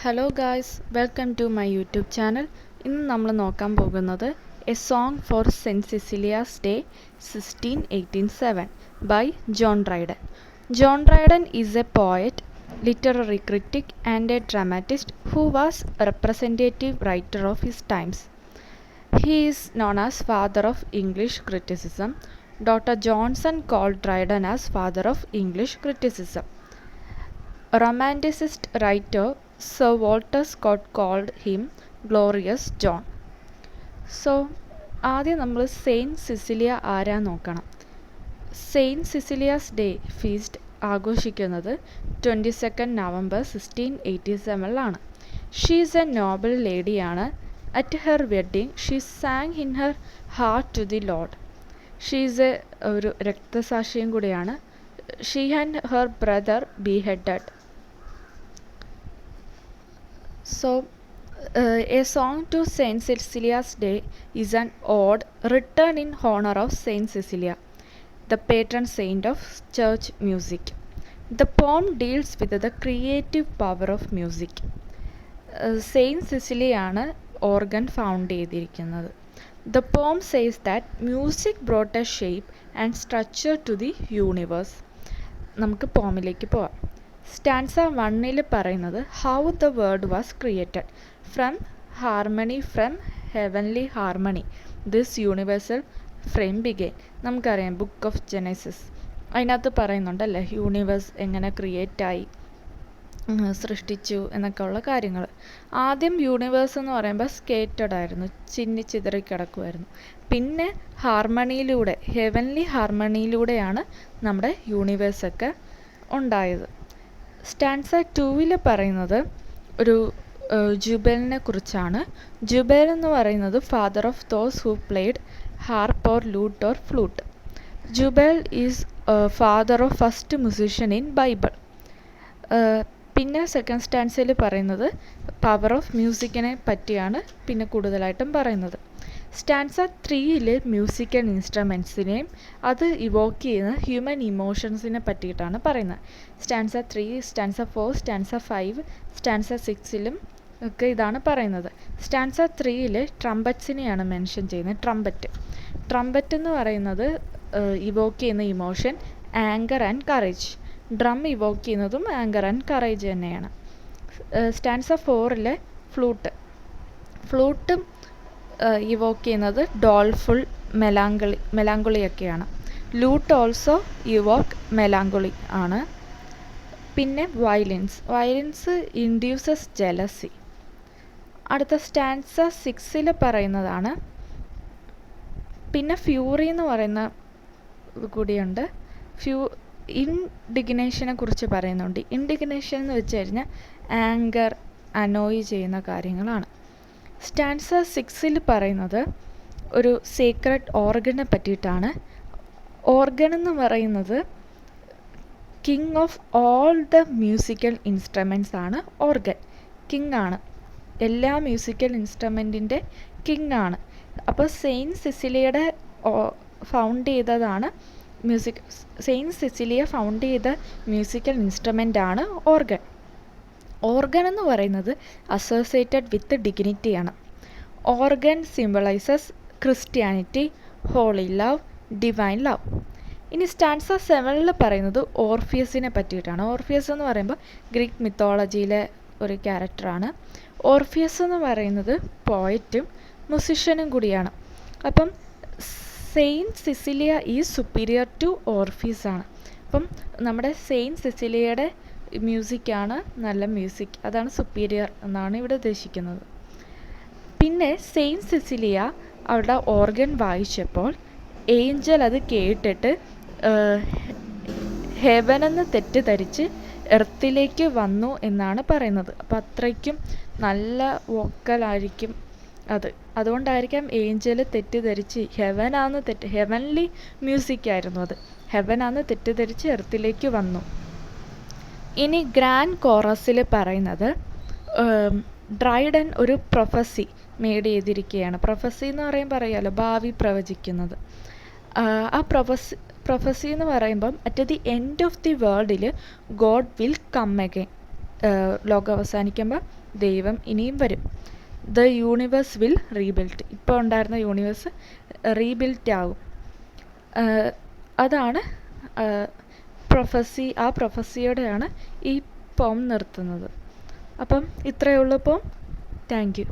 Hello guys, welcome to my YouTube channel. ഇന്ന് നമ്മൾ നോക്കാൻ പോകുന്നത് a song for saint Cecilia's day 1687 by John Dryden. John Dryden is a poet, literary critic and a dramatist who was a representative writer of his times. He is known as father of English criticism. Dr. Johnson called Dryden as father of English criticism. Romanticist writer Sir Walter Scott called him Glorious John. So ആദ്യം നമ്മൾ saint Cecilia ആരാ നോക്കണം. Saint സിസിലിയാസ് day feast ആഘോഷിക്കുന്നത് 22 November 1687 she is a noble ലേഡിയാണ്. At her wedding she sang in her heart to the lord. She is ഒരു രക്തസാക്ഷിയും കൂടിയാണ്. She and her brother beheaded. So, a song to Saint Cecilia's Day is an ode written in honor of Saint Cecilia, the patron saint of church music. The poem deals with the creative power of music. Saint Cecilia ആണ് organ found ചെയ്തിരിക്കുന്നത്. The poem says that music brought a shape and structure to the universe. നമുക്ക് പോമിലേക്ക് പോവാം. Stanza 1 പറയുന്നത് how the world was created from harmony, from heavenly harmony this universal frame ബിഗെയിൻ. നമുക്കറിയാം book of Genesis, അതിനകത്ത് പറയുന്നുണ്ടല്ലേ universe എങ്ങനെ ക്രിയേറ്റായി, സൃഷ്ടിച്ചു എന്നൊക്കെ ഉള്ള കാര്യങ്ങൾ. ആദ്യം യൂണിവേഴ്സ് എന്ന് പറയുമ്പോൾ സ്കേറ്റഡ് ആയിരുന്നു, ചിതറിക്കിടക്കുമായിരുന്നു. പിന്നെ ഹാർമണിയിലൂടെ, ഹെവൻലി ഹാർമണിയിലൂടെയാണ് നമ്മുടെ യൂണിവേഴ്സൊക്കെ ഉണ്ടായത്. സ്റ്റാൻസ 2 പറയുന്നത് ഒരു ജുബലിനെ കുറിച്ചാണ്. ജുബൽ എന്ന് പറയുന്നത് father of those who played harp or lute or flute. Jubal is father of first musician in Bible. പിന്നെ സെക്കൻഡ് സ്റ്റാൻസയിൽ പറയുന്നത് പവർ ഓഫ് മ്യൂസിക്കിനെ പറ്റിയാണ് പിന്നെ കൂടുതലായിട്ടും പറയുന്നത്. സ്റ്റാൻസ 3 മ്യൂസിക്കൽ ഇൻസ്ട്രുമെൻസിനെയും അത് ഇവോക്ക് ചെയ്യുന്ന ഹ്യൂമൻ ഇമോഷൻസിനെ പറ്റിയിട്ടാണ് പറയുന്നത്. സ്റ്റാൻസ 3, സ്റ്റാൻസ 4, സ്റ്റാൻസ 5, സ്റ്റാൻസ 6 ഒക്കെ ഇതാണ് പറയുന്നത്. സ്റ്റാൻസ 3 ട്രംപറ്റ്സിനെയാണ് മെൻഷൻ ചെയ്യുന്നത്. ട്രംപറ്റ് എന്ന് പറയുന്നത് ഇവോക്ക് ചെയ്യുന്ന emotion anchor and courage. Drum Evoque ചെയ്യുന്നതും ആങ്കർ ആൻഡ് കറേജ് തന്നെയാണ്. സ്റ്റാൻസ 4 ഫ്ലൂട്ടും ഇവോക്ക് ചെയ്യുന്നത് ഡോൾഫുൾ, മെലാങ്കൊളിയൊക്കെയാണ്. ലൂട്ട് ഓൾസോ ഇവോക്ക് മെലാങ്കൊളി ആണ്. പിന്നെ വയലിൻസ് ഇൻഡ്യൂസസ് ജലസി. അടുത്ത സ്റ്റാൻസ 6 പറയുന്നതാണ്. പിന്നെ ഫ്യൂറി എന്ന് പറയുന്ന കൂടിയുണ്ട്. ഇൻഡിഗ്നേഷനെ കുറിച്ച് പറയുന്നുണ്ട്. ഇൻഡിഗ്നേഷൻ എന്ന് വെച്ച് കഴിഞ്ഞാൽ ആങ്കർ, അനോയ് ചെയ്യുന്ന കാര്യങ്ങളാണ്. സ്റ്റാൻസ 6 പറയുന്നത് ഒരു സീക്രട്ട് ഓർഗനെ പറ്റിയിട്ടാണ്. ഓർഗൻ എന്ന് പറയുന്നത് king of all the musical instruments ആണ്. ഓർഗൻ കിങ് ആണ്, എല്ലാ മ്യൂസിക്കൽ ഇൻസ്ട്രുമെൻറ്റിൻ്റെ കിങ് ആണ്. അപ്പോൾ സെയിൻറ്റ് സിസിലിയയുടെ ഫൗണ്ട് ചെയ്തതാണ് സെയിൻറ്റ് സിസിലിയ ഫൗണ്ട് ചെയ്ത മ്യൂസിക്കൽ ഇൻസ്ട്രുമെൻ്റ് ആണ് ഓർഗൻ. ഓർഗൻ എന്ന് പറയുന്നത് അസോസിയേറ്റഡ് വിത്ത് ഡിഗ്നിറ്റിയാണ്. Organ symbolises Christianity, holy love, divine love. ഇനി സ്റ്റാൻസ 7 പറയുന്നത് ഓർഫിയസിനെ പറ്റിയിട്ടാണ്. ഓർഫിയസ് എന്ന് പറയുമ്പോൾ ഗ്രീക്ക് മിത്തോളജിയിലെ ഒരു ക്യാരക്ടറാണ്. ഓർഫിയസ് എന്ന് പറയുന്നത് പോയറ്റും മ്യൂസിഷ്യനും കൂടിയാണ്. അപ്പം saint Cecilia is superior to Orpheus ആണ്. അപ്പം നമ്മുടെ സെയിൻറ്റ് സിസിലിയയുടെ മ്യൂസിക്കാണ് നല്ല മ്യൂസിക്, അതാണ് സുപ്പീരിയർ എന്നാണ് ഇവിടെ ഉദ്ദേശിക്കുന്നത്. പിന്നെ സെയിൻറ്റ് സിസിലിയ അവരുടെ ഓർഗൻ വായിച്ചപ്പോൾ ഏഞ്ചൽ അത് കേട്ടിട്ട് ഹെവനെന്ന് തെറ്റിദ്ധരിച്ച് എർത്തിലേക്ക് വന്നു എന്നാണ് പറയുന്നത്. അപ്പോൾ അത്രയ്ക്കും നല്ല വോക്കലായിരിക്കും അത്. അതുകൊണ്ടായിരിക്കാം ഏഞ്ചൽ തെറ്റിദ്ധരിച്ച് ഹെവൻലി മ്യൂസിക്കായിരുന്നു അത്, ഹെവനാന്ന് തെറ്റിദ്ധരിച്ച് എർത്തിലേക്ക് വന്നു. ഇനി ഗ്രാൻഡ് കോറസിൽ പറയുന്നത് ഡ്രൈഡൻ ഒരു പ്രൊഫസി മേഡ് ചെയ്തിരിക്കുകയാണ്. പ്രൊഫസി എന്ന് പറയുമ്പോൾ അറിയാലോ, ഭാവി പ്രവചിക്കുന്നത്. ആ പ്രൊഫസി എന്ന് പറയുമ്പം at the end of the വേൾഡിൽ ഗോഡ് വിൽ കം അഗെയിൻ, ലോകം അവസാനിക്കുമ്പോൾ ദൈവം ഇനിയും വരും. ദ യൂണിവേഴ്സ് വിൽ റീബിൽഡ്, ഇപ്പോൾ ഉണ്ടായിരുന്ന യൂണിവേഴ്സ് റീബിൽറ്റ് ആകും. അതാണ് പ്രൊഫസി. ആ പ്രൊഫസിയോടെയാണ് ഈ പോം നിർത്തുന്നത്. അപ്പം ഇത്രയേ ഉള്ളൂ. പോം. Thank you.